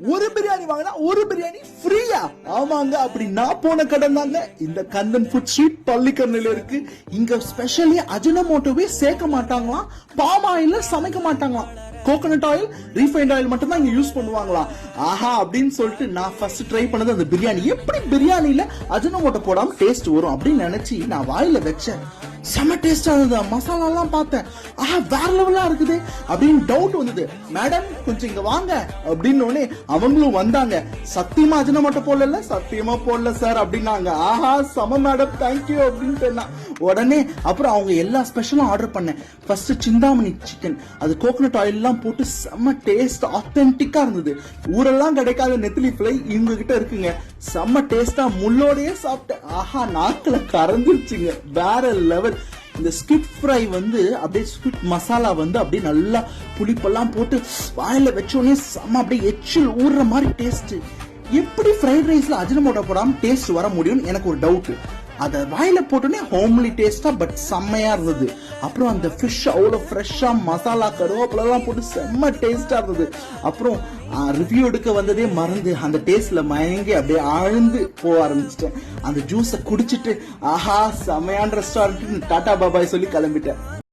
ஒரு பிரியாணி வாங்கினா ஒரு பிரியாணி ஃப்ரீயா? ஆமாங்க, அப்படி நான் போன கடை தாங்க இந்த கந்தன் ஃபுட் ஸ்ட்ரீட் பள்ளிக்கரணையில இருக்கு. இங்க ஸ்பெஷலி அஜினோமோட்டோவே சேர்க்க மாட்டாங்களாம், பாம் ஆயில்ல சமைக்க மாட்டாங்களாம், கோகனட் ஆயில் ரீஃபைண்ட் ஆயில் மட்டும் தான் இங்க யூஸ் பண்ணுவாங்களாம். ஆஹா அப்படின்னு சொல்லிட்டு நான் ஃபர்ஸ்ட் ட்ரை பண்ணது அந்த பிரியாணி. எப்படி பிரியாணில அஜினோமோட்டோ போடாம டேஸ்ட் வரும் அப்படின்னு நினைச்சு நான் வாயில வச்சேன். செம டேஸ்டா இருந்தது. மசாலா எல்லாம் பார்த்தேன், ஆஹா வேற லெவலா இருக்குது அப்படின்னு டவுட் வந்தது. மேடம் கொஞ்சம் இங்க வாங்க அப்படின்னு அவங்களும் வந்தாங்க. சத்தியமா அஜினோமோட்டோ போடல, சத்தியமா போடல சார் அப்படின்னாங்க. ஆஹா செம மேடம் தேங்க்யூ அப்படின்னு உடனே அப்புறம் அவங்க எல்லா ஸ்பெஷலும் ஆர்டர் பண்ணேன். ஃபர்ஸ்ட் சிந்தாமணி சிக்கன், அது கோகனட் ஆயில் எல்லாம் போட்டு செம்ம டேஸ்ட் ஆத்தென்டிக்கா இருந்தது. ஊரெல்லாம் கிடைக்காத நெத்திலி ஃப்ரை இவங்க கிட்ட இருக்குங்க. செம்ம டேஸ்டா முள்ளோடயே சாப்பிட்டேன். ஆஹா நாக்குல கறந்துருச்சுங்க, வேற லெவல். இந்த ஸ்குவிட் ஃப்ரை அப்படியே ஸ்குவிட் மசாலா அப்படியே நல்லா புளிப்பெல்லாம் போட்டு வாயில வச்சோடனே செம்ம அப்படியே எச்சில் ஊறுற மாதிரி டேஸ்ட். எப்படி ஃப்ரைட் ரைஸ்ல அஜினோமோட்டோ போடாம டேஸ்ட் வர முடியும்னு எனக்கு ஒரு டவுட். அத வாயில போட்டோன்னே ஹோம்லி டேஸ்டா பட் செம்மையா இருந்தது. அப்புறம் அந்த ஃபிஷ் அவ்வளவு ஃப்ரெஷ்ஷா மசாலா கருவேப்பிலாம் போட்டு செம்ம டேஸ்டா இருந்தது. அப்புறம் ரிவ்யூ எடுக்க வந்ததே மறந்து அந்த டேஸ்ட்ல மயங்கி அப்படியே ஆழ்ந்து போக ஆரம்பிச்சிட்டேன். அந்த ஜூஸை குடிச்சிட்டு ஆஹா செம்மையான ரெஸ்டாரண்ட் டாடா பாபாய் சொல்லி கிளம்பிட்டேன்.